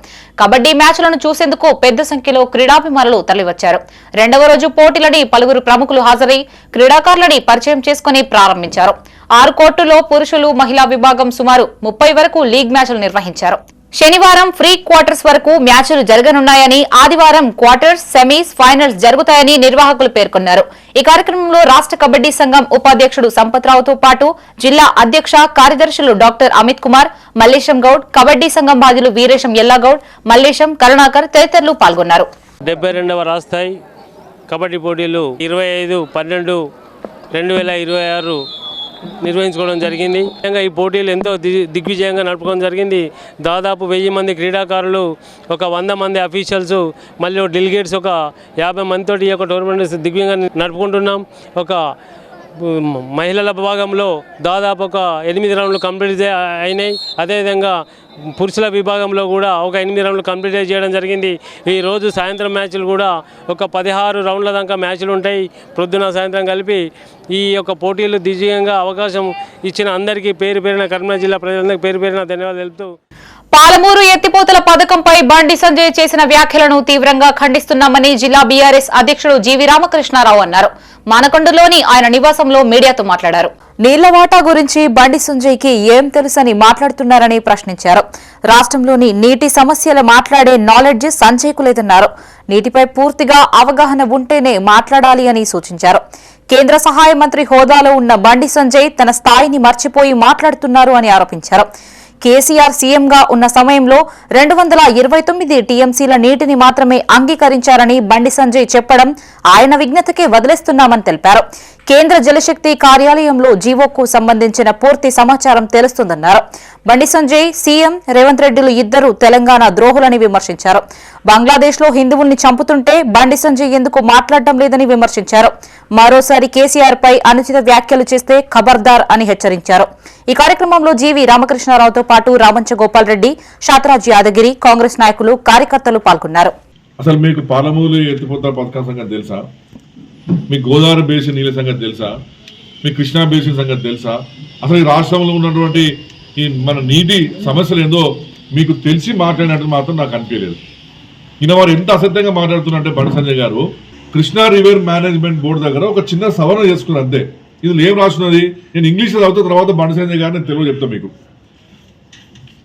కబడ్డీ మ్యాచ్లను చూసేందుకు పెద్ద సంఖ్యలో క్రీడాభిమానులు తరలివచ్చారు. 2వ రోజు పోటీలని పలువురు ప్రముఖులు హాజరై క్రీడాకారులని పరిచయం చేసుకుని ప్రారంభించారు. 6 కోర్టులో పురుషులు, మహిళా విభాగం సుమారు 30 వరకు లీగ్ మ్యాచ్లు నిర్వహించారు. శనివారం ప్రీ క్వార్టర్స్ వరకు మ్యాచ్లు జరగనున్నాయని, ఆదివారం క్వార్టర్స్, సెమీస్, ఫైనల్స్ జరుగుతాయని నిర్వాహకులు పేర్కొన్నారు. ఈ కార్యక్రమంలో రాష్ట్ర కబడ్డీ సంఘం ఉపాధ్యక్షుడు సంపత్రావుతో పాటు జిల్లా అధ్యక్ష, కార్యదర్శులు డాక్టర్ అమిత్ కుమార్, మల్లేశం గౌడ్, కబడ్డీ సంఘం బాధ్యులు వీరేశం ఎల్లాగౌడ్, మల్లేశం, కరుణాకర్ తదితరులు పాల్గొన్నారు. 72వ రాష్ట్రస్థాయి కబడ్డీ పోటీలు 25/12/2026 నిర్వహించుకోవడం జరిగింది. ఈ పోటీలు ఎంతో దిగ్విజయంగా నడుపుకోవడం జరిగింది. దాదాపు 1000 మంది క్రీడాకారులు, ఒక 100 మంది అఫీషియల్స్, మళ్ళీ డెలిగేట్స్ ఒక 50 మందితో ఈ యొక్క టోర్నమెంట్ దిగ్విజయంగా నడుపుకుంటున్నాం. ఒక మహిళల విభాగంలో దాదాపు ఒక 8 రౌండ్లు కంప్లీట్ అయినాయి. అదేవిధంగా పురుషుల విభాగంలో కూడా ఒక 8 రౌండ్లు కంప్లీట్ చేయడం జరిగింది. ఈరోజు సాయంత్రం మ్యాచ్లు కూడా ఒక 16 రౌండ్ల దాకా మ్యాచ్లు ఉంటాయి. ప్రొద్దున సాయంత్రం కలిపి ఈ యొక్క పోటీలు దిగ్విజయంగా అవకాశం ఇచ్చిన అందరికీ పేరు పేరున కరీంనగర్ జిల్లా ప్రజలందరికీ పేరు పేరున ధన్యవాదాలు తెలుపుతూ, పాలమూరు ఎత్తిపోతల పథకంపై బండి సంజయ్ చేసిన వ్యాఖ్యలను తీవ్రంగా ఖండిస్తున్నామని జిల్లా బీఆర్ఎస్ అధ్యక్షుడు జీవి రామకృష్ణారావు అన్నారు. మానకొండలోని ఆయన నివాసంలో మీడియాతో మాట్లాడారు. నీళ్ల వాటా గురించి బండి సంజయ్ కి ఏం తెలుసని మాట్లాడుతున్నారని ప్రశ్నించారు. రాష్ట్రంలోని నీటి సమస్యలు మాట్లాడే నాలెడ్జ్ సంజయ్ కు లేదన్నారు. నీటిపై పూర్తిగా అవగాహన ఉంటేనే మాట్లాడాలి అని సూచించారు. కేంద్ర సహాయ మంత్రి హోదాలో ఉన్న బండి సంజయ్ తన స్థాయిని మర్చిపోయి మాట్లాడుతున్నారు అని ఆరోపించారు. కేసీఆర్ సీఎంగా ఉన్న సమయంలో 229 టీఎంసీల నీటిని మాత్రమే అంగీకరించారని బండి సంజయ్ చెప్పడం ఆయన విజ్ఞతకే వదిలేస్తున్నామని తెలిపారు. కేంద్ర జలశక్తి కార్యాలయంలో జీవోకు సంబంధించిన పూర్తి సమాచారం తెలుస్తుందన్నారు. బండి సంజయ్, సీఎం రేవంత్ రెడ్డిలు ఇద్దరు తెలంగాణ ద్రోహులని విమర్శించారు. బంగ్లాదేశ్ లో హిందువుల్ని చంపుతుంటే బండి సంజయ్ ఎందుకు మాట్లాడటం లేదని విమర్శించారు. మరోసారి కేసీఆర్ పై అనుచిత వ్యాఖ్యలు చేస్తే ఖబర్దార్ అని హెచ్చరించారు. ఈ కార్యక్రమంలో జీవి రామకృష్ణారావుతో పాటు రామంచ గోపాల్ రెడ్డి, శాతరాజ్ యాదగిరి, కాంగ్రెస్ నాయకులు, కార్యకర్తలు పాల్గొన్నారు. అసలు మీకు పాలమూరు ఎత్తిపోతల పథకం సంగతి తెలుసా? మీ గోదావరి బేసిన్ నీళ్ళ సంగతి తెలుసా? మీ కృష్ణా బేసిన్ సంగతి తెలుసా? అసలు ఈ రాష్ట్రంలో ఉన్నటువంటి ఈ మన నీటి సమస్యలు ఏందో మీకు తెలిసి మాట్లాడినట్టు మాత్రం నాకు అనిపించలేదు. ఈయన వారు ఎంత అసత్యంగా మాట్లాడుతున్నారంటే బండి సంజయ్ గారు కృష్ణా రివర్ మేనేజ్మెంట్ బోర్డు దగ్గర ఒక చిన్న సవరణ చేసుకున్నారు అంతే. ఇది ఏం రాస్తున్నది, నేను ఇంగ్లీష్లో చదువుతున్న తర్వాత బండి సంజయ్ గారు నేను తెలుగు చెప్తాను మీకు.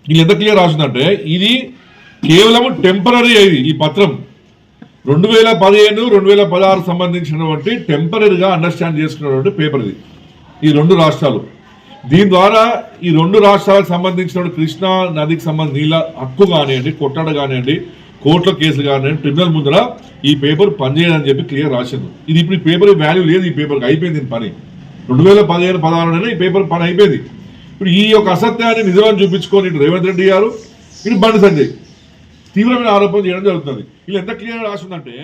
వీళ్ళు ఎంత క్లియర్ రాసిందంటే ఇది కేవలం టెంపరీ అయింది. ఈ పత్రం 2015-2016 సంబంధించినటువంటి టెంపరీగా అండర్స్టాండ్ చేసుకున్నటువంటి పేపర్ ఇది. ఈ 2 రాష్ట్రాలు దీని ద్వారా ఈ 2 రాష్ట్రాలకు సంబంధించిన కృష్ణా నదికి సంబంధించిన నీళ్ళ హక్కు కానివ్వండి, కొట్టడ కానివ్వండి, కోర్టులో కేసులు కానివ్వండి, ట్రిబ్యునల్ ముందర ఈ పేపర్ పనిచేయదని చెప్పి క్లియర్ రాసింది. ఇది ఇప్పుడు ఈ పేపర్ వాల్యూ లేదు, ఈ పేపర్కి అయిపోయింది దీని పని. 2015-16 ఈ పేపర్ పని అయిపోయింది. ఇప్పుడు ఈ యొక్క అసత్యాన్ని నిజమని చూపించుకొని ఇటు రేవంత్ రెడ్డి గారు, ఇటు బండి సంజయ్ తీవ్రమైన ఆరోపణ చేయడం జరుగుతుంది. వీళ్ళు ఎంత క్లియర్ రాసిందంటే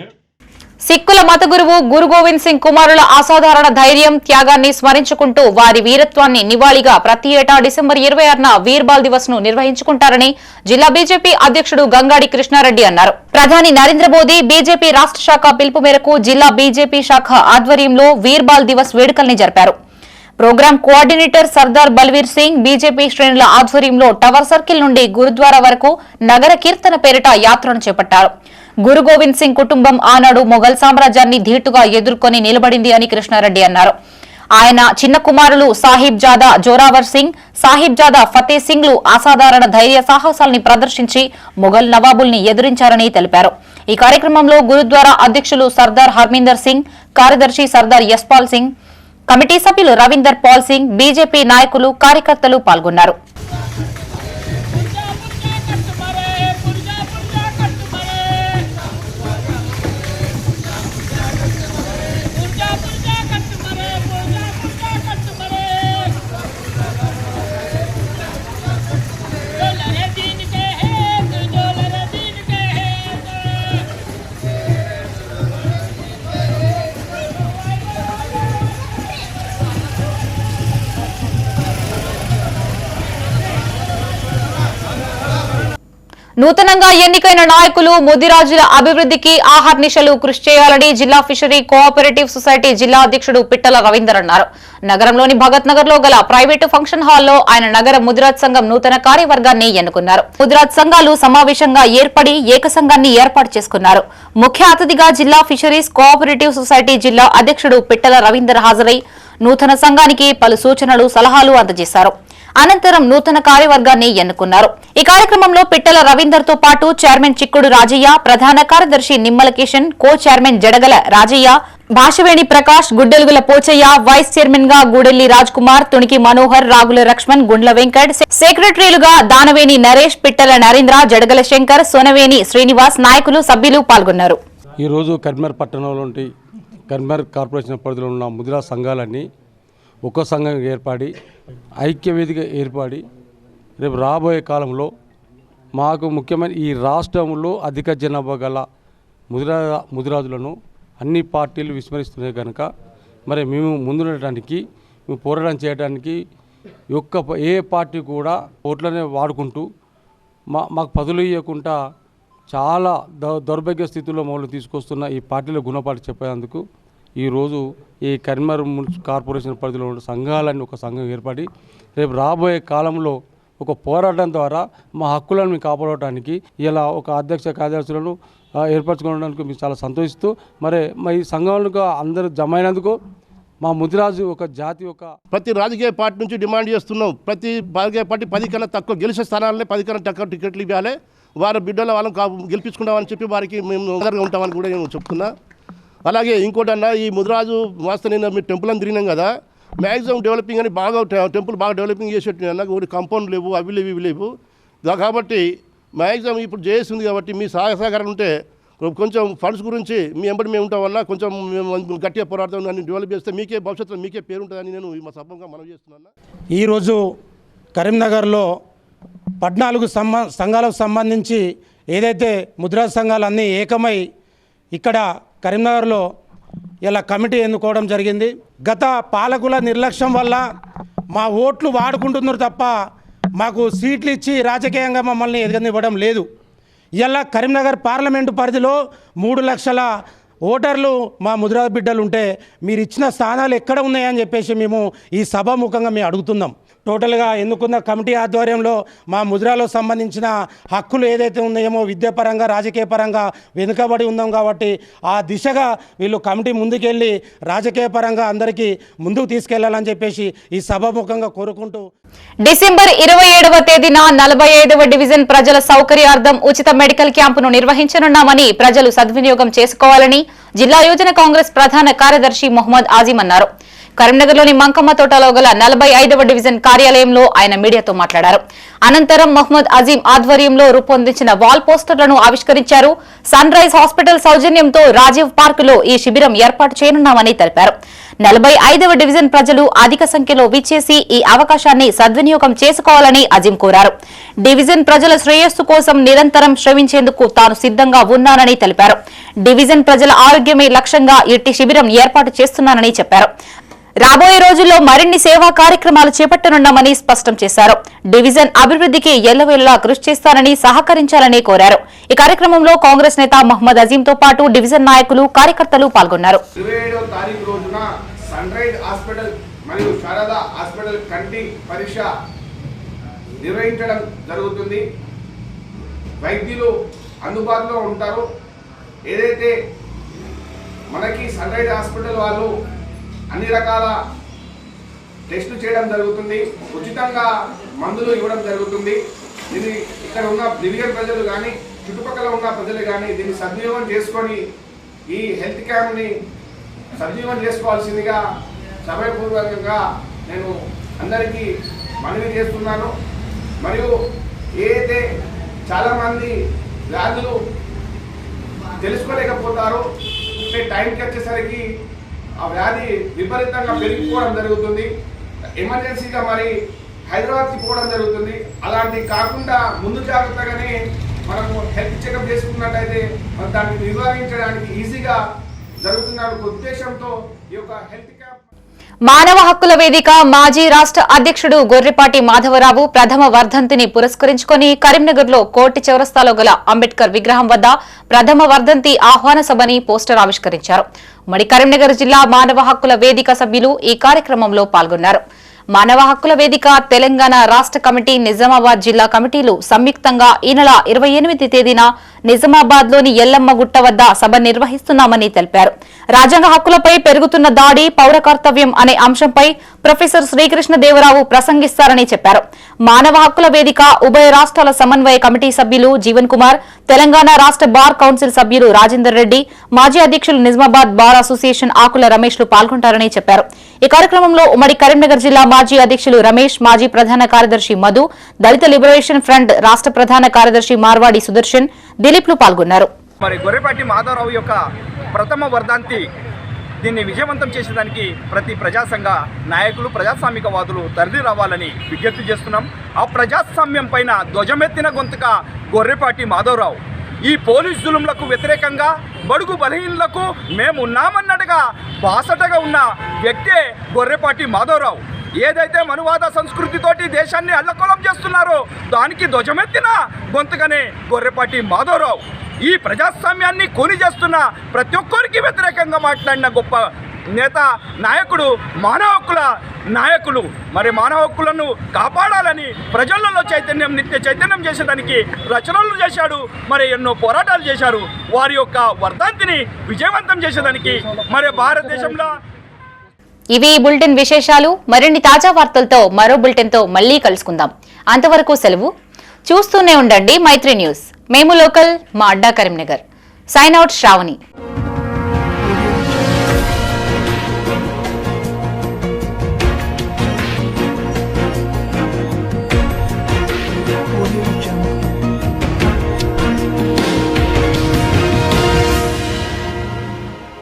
సిక్కుల మత గురువు గురు గోవింద్ సింగ్ కుమారుల అసాధారణ ధైర్యం, త్యాగాన్ని స్మరించుకుంటూ వారి వీరత్వాన్ని నివాళిగా ప్రతి ఏటా డిసెంబర్ 26న వీర్బాల్ దివస్ ను నిర్వహించుకుంటారని జిల్లా బీజేపీ అధ్యక్షుడు గంగాడి కృష్ణారెడ్డి అన్నారు. ప్రధాని నరేంద్ర మోదీ బీజేపీ రాష్ట్ర శాఖ పిలుపు మేరకు జిల్లా బీజేపీ శాఖ ఆధ్వర్యంలో వీర్బాల్ దివస్ వేడుకల్ని జరిపారు. Programme coordinator Sardar Balveer Singh BJP శ్రేణుల ఆధ్వర్యంలో టవర్ సర్కిల్ నుండి గురుద్వారా వరకు నగర కీర్తన పేరిట యాత్రను చేపట్టారు. గురు గోవింద్ సింగ్ కుటుంబం ఆనాడు మొఘల్ సామ్రాజ్యాన్ని ధీటుగా ఎదుర్కొని నిలబడింది అని కృష్ణారెడ్డి అన్నారు. ఆయన చిన్న కుమారులు సాహిబ్ జాదా జోరావర్ సింగ్, సాహిబ్ జాదా ఫతే సింగ్లు అసాధారణ ధైర్య సాహసాల్ని ప్రదర్శించి మొఘల్ నవాబుల్ని ఎదురించారని తెలిపారు. ఈ కార్యక్రమంలో గురుద్వారా అధ్యక్షులు సర్దార్ హర్మీందర్ సింగ్, కార్యదర్శి సర్దార్ యశ్పాల్ సింగ్, కమిటీ సభ్యులు రవీందర్ పాల్ సింగ్, బీజేపీ నాయకులు, కార్యకర్తలు పాల్గొన్నారు. నూతనంగా ఎన్నికైన నాయకులు ముదిరాజుల అభివృద్ధికి ఆహర్నిశలు కృషి చేయాలని జిల్లా ఫిషరీ కోఆపరేటివ్ సొసైటీ జిల్లా అధ్యక్షుడు పిట్టల రవీందర్ అన్నారు. నగరంలోని భగత్ నగర్ లో గల ప్రైవేటు ఫంక్షన్ హాల్లో ఆయన నగర ముదిరాజ్ సంఘం నూతన కార్యవర్గాన్ని ఎన్నుకున్నారు. ముదిరాజ్ సంఘాలు సమావేశంగా ఏర్పడి ఏకసంఘాన్ని ఏర్పాటు చేసుకున్నారు. ముఖ్య అతిథిగా జిల్లా ఫిషరీస్ కోఆపరేటివ్ సొసైటీ జిల్లా అధ్యక్షుడు పిట్టల రవీందర్ హాజరై నూతన సంఘానికి పలు సూచనలు, సలహాలు అందజేశారు. అనంతరం నూతన కార్యవర్గాన్ని ఎన్నుకున్నారు. ఈ కార్యక్రమంలో పిట్టల రవీందర్ తో పాటు చైర్మన్ చిక్కుడు రాజయ్య, ప్రధాన కార్యదర్శి Nimmala Kishan, co chairman Jadagala Rajaiah, Bhashaveni Prakash, Guddelugula Pochaiah, vice chairman గా గూడెల్లి రాజ్ కుమార్, తునికి మనోహర్, రాగుల లక్ష్మణ్, గుండ్ల వెంకట్, సెక్రటరీలుగా దానవేని నరేష్, పిట్టల నరేంద్ర, జడగల శంకర్, సోనవేని శ్రీనివాస్, నాయకులు, సభ్యులు పాల్గొన్నారు. ఈ రోజు కరీంనగర్ పట్టణంలోని కరీంనగర్ కార్పొరేషన్ పరిధిలో ఉన్న ముదిరా సంఘాలన్నీ ఒక్కో సంఘం ఏర్పడి ఐక్యవేదిక ఏర్పడి రేపు రాబోయే కాలంలో మాకు ముఖ్యమైన ఈ రాష్ట్రంలో అధిక జనాభా గల ముదిరాజులను అన్ని పార్టీలు విస్మరిస్తున్నాయి కనుక మరి మేము ముందుండటానికి మేము పోరాటం చేయడానికి ఏ పార్టీ కూడా ఓట్లనే వాడుకుంటూ మాకు పదులు ఇవ్వకుండా చాలా దౌర్భాగ్య స్థితిలో మమ్మల్ని తీసుకొస్తున్న ఈ పార్టీల గుణపాటు చెప్పేందుకు ఈరోజు ఈ కరీంనగర్ కార్పొరేషన్ పరిధిలో ఉన్న సంఘాలన్నీ ఒక సంఘం ఏర్పడి రేపు రాబోయే కాలంలో ఒక పోరాటం ద్వారా మా హక్కులను మేము కాపాడటానికి ఇలా ఒక అధ్యక్ష కార్యదర్శులను ఏర్పరచుకోవడానికి మేము చాలా సంతోషిస్తూ మరి ఈ సంఘాలకు అందరూ జమ అయినందుకు మా ముదిరాజు ఒక జాతి ప్రతి రాజకీయ పార్టీ నుంచి డిమాండ్ చేస్తున్నాం. ప్రతి రాజకీయ పార్టీ 10 కన్నా తక్కువ గెలిచే స్థానాలనే 10 కన్నా తక్కువ టికెట్లు ఇవ్వాలి, వారి బిడ్డల వాళ్ళని గెలిపించుకుంటామని చెప్పి వారికి మేము ఆధారంగా ఉంటామని కూడా నేను చెప్తున్నా. అలాగే ఇంకోటన్నా ఈ ముదిరాజు వాస్తవ నేను మీ టెంపుల్ అని తిరిగినాం కదా, మ్యాక్సిమం డెవలపింగ్ అని బాగా టెంపుల్ బాగా డెవలపింగ్ చేసేట్టు ఒకటి కాంపౌండ్ లేవు, అవి లేవు ఇవి లేవు. కాబట్టి మ్యాక్సిమం ఇప్పుడు చేస్తుంది కాబట్టి మీ సహకారం ఉంటే కొంచెం ఫండ్స్ గురించి మీ ఎంబడి మేము ఉంటామన్నా కొంచెం మేము గట్టిగా పోరాడతాం, దాన్ని డెవలప్ చేస్తే మీకే భవిష్యత్తులో మీకే పేరు ఉంటుందని నేను మా సభంగా మనం చేస్తున్నాను. ఈరోజు కరీంనగర్లో 14 సంఘాలకు సంబంధించి ఏదైతే ముదిరాజ్ సంఘాలన్నీ ఏకమై ఇక్కడ కరీంనగర్లో ఇలా కమిటీ ఎన్నుకోవడం జరిగింది. గత పాలకుల నిర్లక్ష్యం వల్ల మా ఓట్లు వాడుకుంటున్నారు తప్ప మాకు సీట్లు ఇచ్చి రాజకీయంగా మమ్మల్ని ఎదగనివ్వడం లేదు. ఇలా కరీంనగర్ పార్లమెంటు పరిధిలో 3 లక్షల ఓటర్లు మా ముదిరాజ బిడ్డలు ఉంటే మీరు ఇచ్చిన స్థానాలు ఎక్కడ ఉన్నాయని చెప్పేసి మేము ఈ సభాముఖంగా మేము అడుగుతున్నాం. టోటల్గా ఎన్నుకున్న కమిటీ ఆధ్వర్యంలో మా ముదిరాలో సంబంధించిన హక్కులు ఏదైతే ఉన్నాయేమో విద్యాపరంగా రాజకీయ పరంగా వెనుకబడి ఉన్నాం కాబట్టి ఆ దిశగా వీళ్ళు కమిటీ ముందుకెళ్ళి రాజకీయ పరంగా అందరికీ ముందుకు తీసుకెళ్లాలని చెప్పేసి ఈ సభాముఖంగా కోరుకుంటూ డిసెంబర్ 27వ తేదీన 45వ డివిజన్ ప్రజల సౌకర్యార్థం ఉచిత మెడికల్ క్యాంపును నిర్వహించనున్నామని ప్రజలు సద్వినియోగం చేసుకోవాలని జిల్లా యువజన కాంగ్రెస్ ప్రధాన కార్యదర్శి మొహమ్మద్ ఆజిం అన్నారు. కరీంనగర్లోని మంకమ్మ తోటలో గల 45వ డివిజన్ కార్యాలయంలో ఆయన మీడియాతో మాట్లాడారు. అనంతరం మొహమ్మద్ అజీం ఆధ్వర్యంలో రూపొందించిన వాల్ పోస్టర్లను ఆవిష్కరించారు. సన్ రైజ్ హాస్పిటల్ సౌజన్యంతో రాజీవ్ పార్కులో ఈ శిబిరం ఏర్పాటు చేయనున్నామని తెలిపారు. 45వ డివిజన్ ప్రజలు అధిక సంఖ్యలో విచ్చేసి ఈ అవకాశాన్ని సద్వినియోగం చేసుకోవాలని అజీం కోరారు. డివిజన్ ప్రజల శ్రేయస్సు కోసం నిరంతరం శ్రమించేందుకు తాను సిద్ధంగా ఉన్నానని తెలిపారు. డివిజన్ ప్రజల ఆరోగ్యమే లక్ష్యంగా ఇట్టి శిబిరం ఏర్పాటు చేస్తున్నానని చెప్పారు. రాబోయే రోజుల్లో మరిన్ని సేవా కార్యక్రమాలు చేపట్టనున్నామని స్పష్టం చేశారు. డివిజన్ అభివృద్ధికి ఎల్లవేళలా కృషి చేస్తానని సహకరించాలని కోరారు. ఈ కార్యక్రమంలో కాంగ్రెస్ నేత మహమ్మద్ అజీంతో పాటు డివిజన్ నాయకులు కార్యకర్తలు పాల్గొన్నారు. 27వ తారీఖు రోజున సన్ రైజ్ హాస్పిటల్ మరియు శారదా హాస్పిటల్ కంటి పరీక్ష నిర్వహించడం జరుగుతుంది. వైద్యులు అందుబాటులో ఉంటారు. ఏదైతే మనకి సన్ రైజ్ హాస్పిటల్ వాళ్ళు అన్ని రకాల టెస్టులు చేయడం జరుగుతుంది. ఉచితంగా మందులు ఇవ్వడం జరుగుతుంది. దీన్ని ఇక్కడ ఉన్న డివిజన్ ప్రజలు కానీ చుట్టుపక్కల ఉన్న ప్రజలు కానీ దీన్ని సద్వినియోగం చేసుకొని ఈ హెల్త్ క్యాంప్ని సద్వినియోగం చేసుకోవాల్సిందిగా సమయపూర్వకంగా నేను అందరికీ మనవి చేస్తున్నాను. మరియు ఏదైతే చాలామంది వ్యాధులు తెలుసుకోలేకపోతారో అంటే టైంకి వచ్చేసరికి ఆ వ్యాధి విపరీతంగా పెరిగిపోవడం జరుగుతుంది. ఎమర్జెన్సీగా మరి హైదరాబాద్కి పోవడం జరుగుతుంది. అలాంటి కాకుండా ముందు జాగ్రత్తగానే మనము హెల్త్ చెకప్ చేసుకున్నట్టయితే మరి దాన్ని నివారించడానికి ఈజీగా జరుగుతున్న ఉద్దేశంతో ఈ యొక్క హెల్త్ క్యాంప్. మానవ హక్కుల వేదిక మాజీ రాష్ట్ర అధ్యక్షుడు గొర్రెపాటి మాధవరావు ప్రథమ వర్ధంతిని పురస్కరించుకుని కరీంనగర్లో కోటి చౌరస్తాలో గల అంబేద్కర్ విగ్రహం వద్ద ప్రథమ వర్ధంతి ఆహ్వాన సభని పోస్టర్ ఆవిష్కరించారు. ఉమ్మడి కరీంనగర్ జిల్లా మానవ హక్కుల వేదిక సభ్యులు ఈ కార్యక్రమంలో పాల్గొన్నారు. మానవ హక్కుల వేదిక తెలంగాణ రాష్ట్ర కమిటీ నిజామాబాద్ జిల్లా కమిటీలు సంయుక్తంగా ఈ నెల 28 తేదీన నిజామాబాద్ లోని ఎల్లమ్మ గుట్ట వద్ద సభ నిర్వహిస్తున్నామని తెలిపారు. రాజ్యాంగ హక్కులపై పెరుగుతున్న దాడి పౌర కర్తవ్యం అనే అంశంపై ప్రొఫెసర్ శ్రీకృష్ణదేవరావు ప్రసంగిస్తారని చెప్పారు. మానవ హక్కుల వేదిక ఉభయ రాష్ట్రాల సమన్వయ కమిటీ సభ్యులు జీవన్ కుమార్, తెలంగాణ రాష్ట్ర బార్ కౌన్సిల్ సభ్యులు రాజేందర్ రెడ్డి, మాజీ అధ్యక్షులు నిజామాబాద్ బార్ అసోసియేషన్ ఆకుల రమేష్లు పాల్గొంటారని చెప్పారు. ఈ కార్యక్రమంలో ఉమ్మడి కరీంనగర్ జిల్లా మాజీ అధ్యక్షులు రమేష్, మాజీ ప్రధాన కార్యదర్శి మధు, దళిత లిబరేషన్ ఫ్రంట్ రాష్ట్ర ప్రధాన కార్యదర్శి మార్వాడి సుదర్శన్, దిలీప్లు పాల్గొన్నారు. మరి గొర్రెపాటి మాధవరావు యొక్క ప్రథమ వర్ధంతి దీన్ని విజయవంతం చేసేదానికి ప్రతి ప్రజాసంఘ నాయకులు ప్రజాస్వామికవాదులు తరలి రావాలని విజ్ఞప్తి చేస్తున్నాం. ఆ ప్రజాస్వామ్యం పైన ధ్వజమెత్తిన గొంతుక గొర్రెపాటి మాధవరావు. ఈ పోలీసు జులుంలకు వ్యతిరేకంగా బడుగు బలహీనులకు మేము ఉన్నామన్నట్టుగా బాసటగా ఉన్న వ్యక్తే గొర్రెపాటి మాధవరావు. ఏదైతే మనువాద సంస్కృతితోటి దేశాన్ని అల్లకొలం చేస్తున్నారో దానికి ధ్వజమెత్తిన గొంతుకనే గొర్రెపాటి మాధవరావు. ఈ ప్రజాస్వామ్యాన్ని కూని చేస్తున్న ప్రతి ఒక్కరికి వ్యతిరేకంగా మాట్లాడిన గొప్ప నేత, నాయకుడు, మానవ హక్కుల నాయకులు. మరి మానవ హక్కులను కాపాడాలని ప్రజలలో నిత్య చైతన్యం చేసేదానికి రచనలు చేశాడు. మరి ఎన్నో పోరాటాలు చేశారు. వారి యొక్క వర్ధంతిని విజయవంతం చేసేదానికి మరి భారతదేశంలో ఇవి బులెటిన్ విశేషాలు. మరిన్ని తాజా వార్తలతో మరో బులెటిన్ తో మళ్ళీ కలుసుకుందాం. అంతవరకు సెలవు. చూస్తూనే ఉండండి మైత్రి న్యూస్. మేము లోకల్, మా అడ్డా కరీంనగర్. Sign out Shravani.